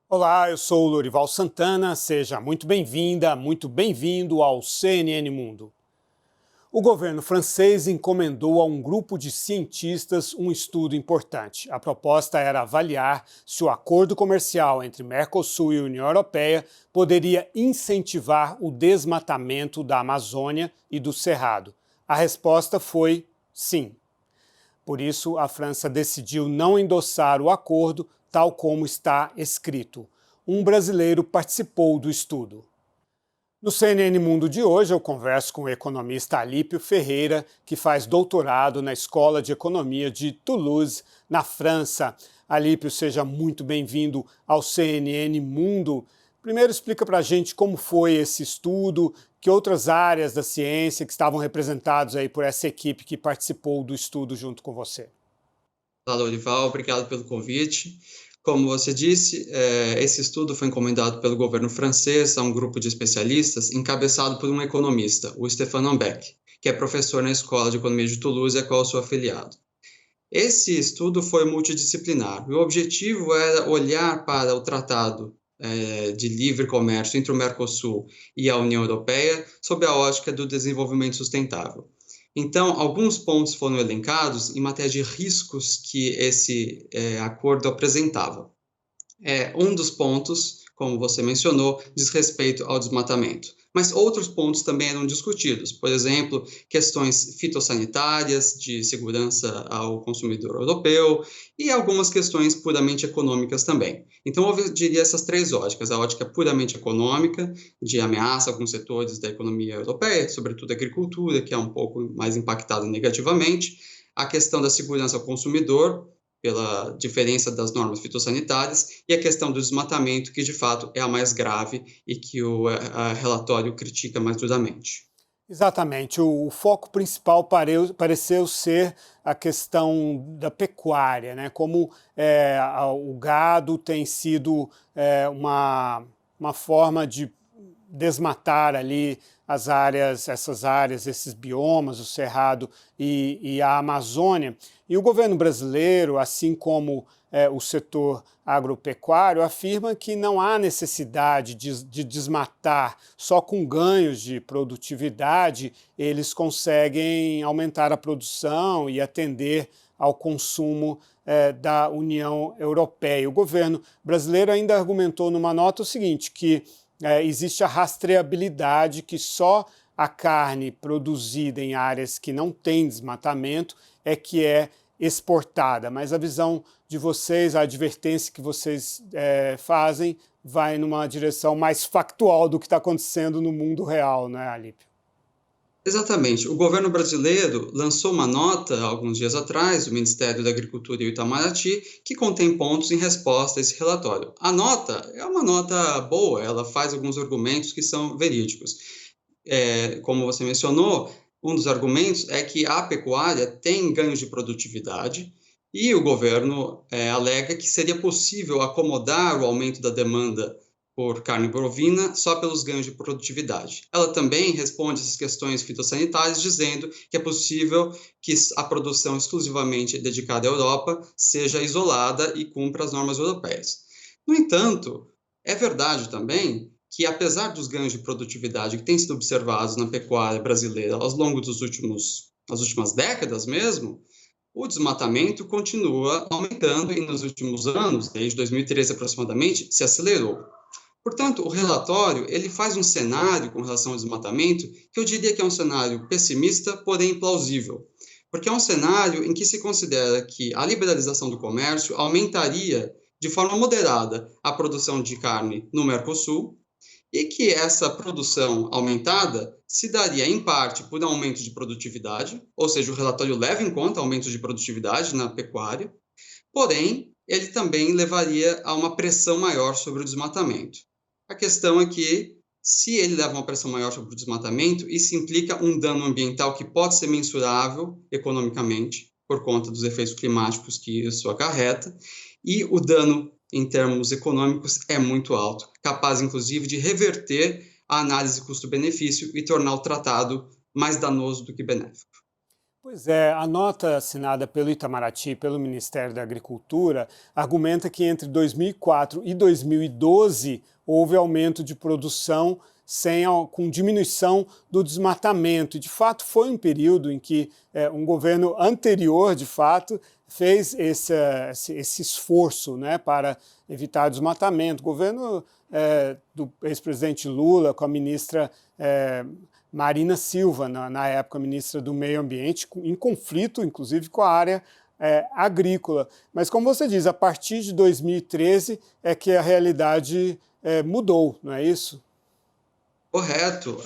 Olá, eu sou o Lorival Santana, seja muito bem-vinda, muito bem-vindo ao CNN Mundo. O governo francês encomendou a um grupo de cientistas um estudo importante. A proposta era avaliar se o acordo comercial entre Mercosul e União Europeia poderia incentivar o desmatamento da Amazônia e do Cerrado. A resposta foi sim. Por isso, a França decidiu não endossar o acordo tal como está escrito. Um brasileiro participou do estudo. No CNN Mundo de hoje, eu converso com o economista Alípio Ferreira, que faz doutorado na Escola de Economia de Toulouse, na França. Alípio, seja muito bem-vindo ao CNN Mundo. Primeiro, explica para a gente como foi esse estudo, que outras áreas da ciência que estavam representadas aí por essa equipe que participou do estudo junto com você. Olá, Lorival, obrigado pelo convite. Como você disse, esse estudo foi encomendado pelo governo francês a um grupo de especialistas encabeçado por um economista, o Stéphane Ambec, que é professor na Escola de Economia de Toulouse, a qual eu sou afiliado. Esse estudo foi multidisciplinar. O objetivo era olhar para o tratado de livre comércio entre o Mercosul e a União Europeia sob a ótica do desenvolvimento sustentável. Então, alguns pontos foram elencados em matéria de riscos que esse acordo apresentava. Um dos pontos, como você mencionou, diz respeito ao desmatamento. Mas outros pontos também eram discutidos, por exemplo, questões fitossanitárias, de segurança ao consumidor europeu e algumas questões puramente econômicas também. Então, eu diria essas três óticas: a ótica puramente econômica, de ameaça a alguns setores da economia europeia, sobretudo a agricultura, que é um pouco mais impactada negativamente, a questão da segurança ao consumidor, pela diferença das normas fitossanitárias, e a questão do desmatamento, que de fato é a mais grave e que o relatório critica mais duramente. Exatamente. O foco principal pareceu ser a questão da pecuária, né? Como o gado tem sido uma forma de desmatar ali essas áreas, esses biomas, o Cerrado e a Amazônia. E o governo brasileiro, assim como o setor agropecuário, afirma que não há necessidade de desmatar. Só com ganhos de produtividade eles conseguem aumentar a produção e atender ao consumo da União Europeia. O governo brasileiro ainda argumentou numa nota o seguinte, que existe a rastreabilidade, que só a carne produzida em áreas que não têm desmatamento é que é exportada. Mas a visão de vocês, a advertência que vocês fazem, vai numa direção mais factual do que está acontecendo no mundo real, não é, Alípio? Exatamente. O governo brasileiro lançou uma nota, alguns dias atrás, o Ministério da Agricultura e o Itamaraty, que contém pontos em resposta a esse relatório. A nota é uma nota boa, ela faz alguns argumentos que são verídicos. Como você mencionou, um dos argumentos é que a pecuária tem ganhos de produtividade e o governo alega que seria possível acomodar o aumento da demanda por carne bovina só pelos ganhos de produtividade. Ela também responde essas questões fitossanitárias, dizendo que é possível que a produção exclusivamente dedicada à Europa seja isolada e cumpra as normas europeias. No entanto, é verdade também que, apesar dos ganhos de produtividade que têm sido observados na pecuária brasileira ao longo das últimas décadas mesmo, o desmatamento continua aumentando e nos últimos anos, desde 2013 aproximadamente, se acelerou. Portanto, o relatório ele faz um cenário com relação ao desmatamento que eu diria que é um cenário pessimista, porém plausível, porque é um cenário em que se considera que a liberalização do comércio aumentaria de forma moderada a produção de carne no Mercosul e que essa produção aumentada se daria em parte por aumento de produtividade, ou seja, o relatório leva em conta aumento de produtividade na pecuária, porém, ele também levaria a uma pressão maior sobre o desmatamento. A questão é que, se ele leva uma pressão maior sobre o desmatamento, isso implica um dano ambiental que pode ser mensurável economicamente, por conta dos efeitos climáticos que isso acarreta, e o dano em termos econômicos é muito alto, capaz inclusive de reverter a análise custo-benefício e tornar o tratado mais danoso do que benéfico. Pois é, a nota assinada pelo Itamaraty e pelo Ministério da Agricultura argumenta que entre 2004 e 2012 houve aumento de produção com diminuição do desmatamento. E, de fato, foi um período em que um governo anterior, de fato, fez esse esforço, né, para evitar o desmatamento. O governo do ex-presidente Lula, com a ministra Marina Silva, na época ministra do Meio Ambiente, em conflito, inclusive, com a área agrícola. Mas, como você diz, a partir de 2013 é que a realidade mudou, não é isso? Correto.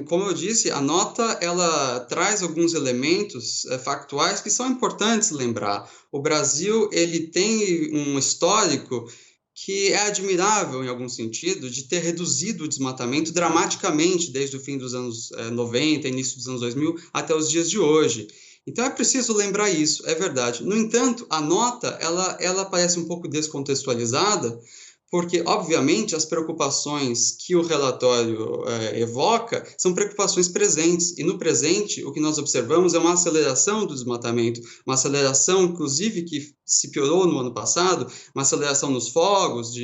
Como eu disse, a nota ela traz alguns elementos factuais que são importantes lembrar. O Brasil ele tem um histórico que é admirável em algum sentido de ter reduzido o desmatamento dramaticamente desde o fim dos anos 90, início dos anos 2000 até os dias de hoje. Então é preciso lembrar isso, é verdade. No entanto, a nota ela parece um pouco descontextualizada, porque, obviamente, as preocupações que o relatório evoca são preocupações presentes. E, no presente, o que nós observamos é uma aceleração do desmatamento, uma aceleração, inclusive, que se piorou no ano passado, uma aceleração nos fogos,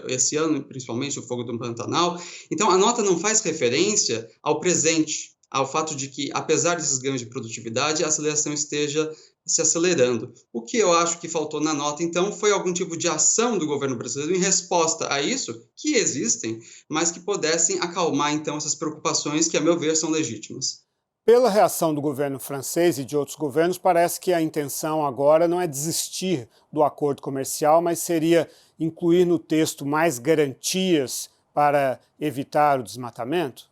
esse ano, principalmente, o fogo do Pantanal. Então, a nota não faz referência ao presente, ao fato de que, apesar desses ganhos de produtividade, a aceleração esteja se acelerando. O que eu acho que faltou na nota, então, foi algum tipo de ação do governo brasileiro em resposta a isso, que existem, mas que pudessem acalmar, então, essas preocupações que, a meu ver, são legítimas. Pela reação do governo francês e de outros governos, parece que a intenção agora não é desistir do acordo comercial, mas seria incluir no texto mais garantias para evitar o desmatamento?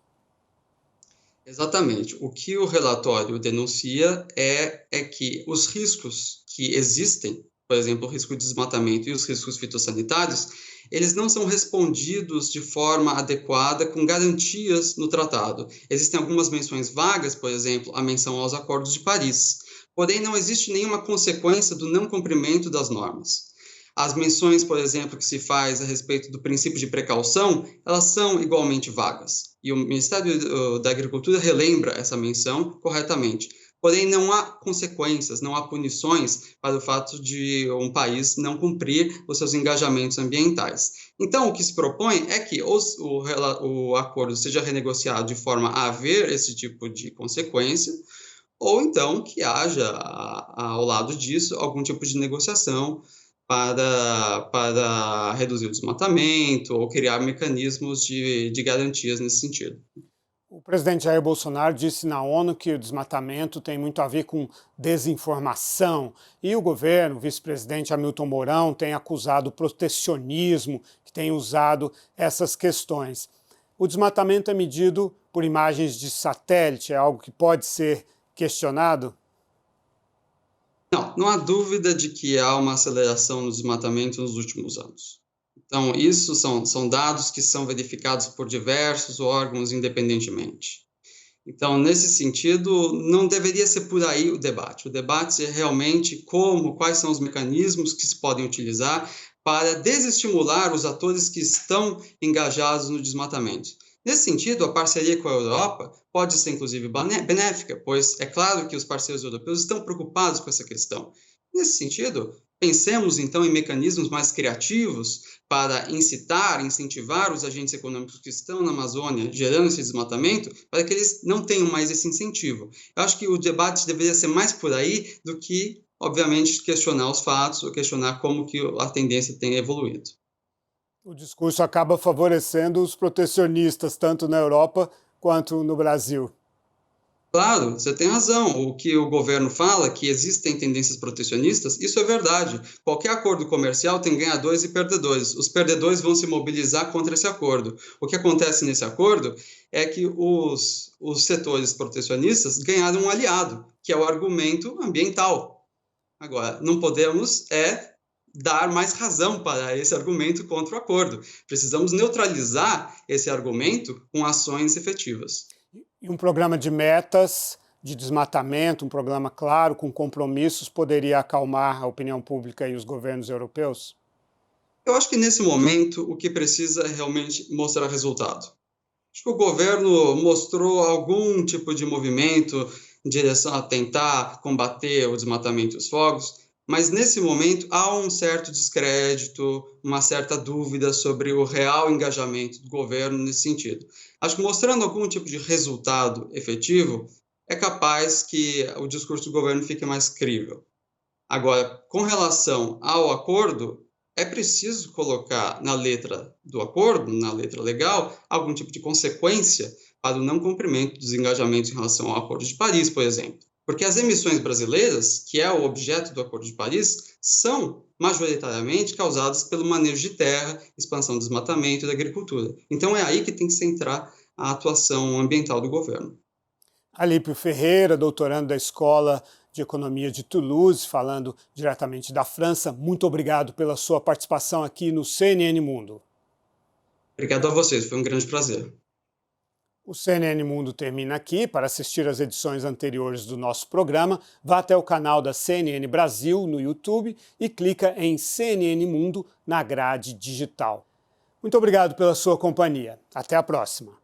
Exatamente. O que o relatório denuncia é que os riscos que existem, por exemplo, o risco de desmatamento e os riscos fitossanitários, eles não são respondidos de forma adequada com garantias no tratado. Existem algumas menções vagas, por exemplo, a menção aos Acordos de Paris. Porém, não existe nenhuma consequência do não cumprimento das normas. As menções, por exemplo, que se faz a respeito do princípio de precaução, elas são igualmente vagas. E o Ministério da Agricultura relembra essa menção corretamente. Porém, não há consequências, não há punições para o fato de um país não cumprir os seus engajamentos ambientais. Então, o que se propõe é que o acordo seja renegociado de forma a haver esse tipo de consequência, ou então que haja, ao lado disso, algum tipo de negociação para reduzir o desmatamento ou criar mecanismos de garantias nesse sentido. O presidente Jair Bolsonaro disse na ONU que o desmatamento tem muito a ver com desinformação e o governo, o vice-presidente Hamilton Mourão, tem acusado o protecionismo, que tem usado essas questões. O desmatamento é medido por imagens de satélite, é algo que pode ser questionado? Não há dúvida de que há uma aceleração no desmatamento nos últimos anos. Então, isso são dados que são verificados por diversos órgãos independentemente. Então, nesse sentido, não deveria ser por aí o debate. O debate é realmente quais são os mecanismos que se podem utilizar para desestimular os atores que estão engajados no desmatamento. Nesse sentido, a parceria com a Europa pode ser, inclusive, benéfica, pois é claro que os parceiros europeus estão preocupados com essa questão. Nesse sentido, pensemos, então, em mecanismos mais criativos para incentivar os agentes econômicos que estão na Amazônia, gerando esse desmatamento, para que eles não tenham mais esse incentivo. Eu acho que o debate deveria ser mais por aí do que, obviamente, questionar os fatos ou questionar como que a tendência tem evoluído. O discurso acaba favorecendo os protecionistas, tanto na Europa quanto no Brasil. Claro, você tem razão. O que o governo fala, que existem tendências protecionistas, isso é verdade. Qualquer acordo comercial tem ganhadores e perdedores. Os perdedores vão se mobilizar contra esse acordo. O que acontece nesse acordo é que os setores protecionistas ganharam um aliado, que é o argumento ambiental. Agora, não podemos dar mais razão para esse argumento contra o acordo. Precisamos neutralizar esse argumento com ações efetivas. E um programa de metas de desmatamento, um programa claro, com compromissos, poderia acalmar a opinião pública e os governos europeus? Eu acho que nesse momento o que precisa é realmente mostrar resultado. Acho que o governo mostrou algum tipo de movimento em direção a tentar combater o desmatamento e os fogos, mas nesse momento há um certo descrédito, uma certa dúvida sobre o real engajamento do governo nesse sentido. Acho que mostrando algum tipo de resultado efetivo, é capaz que o discurso do governo fique mais crível. Agora, com relação ao acordo, é preciso colocar na letra do acordo, na letra legal, algum tipo de consequência para o não cumprimento dos engajamentos em relação ao Acordo de Paris, por exemplo. Porque as emissões brasileiras, que é o objeto do Acordo de Paris, são majoritariamente causadas pelo manejo de terra, expansão do desmatamento e da agricultura. Então é aí que tem que centrar a atuação ambiental do governo. Alípio Ferreira, doutorando da Escola de Economia de Toulouse, falando diretamente da França. Muito obrigado pela sua participação aqui no CNN Mundo. Obrigado a vocês, foi um grande prazer. O CNN Mundo termina aqui. Para assistir às edições anteriores do nosso programa, vá até o canal da CNN Brasil no YouTube e clica em CNN Mundo na grade digital. Muito obrigado pela sua companhia. Até a próxima.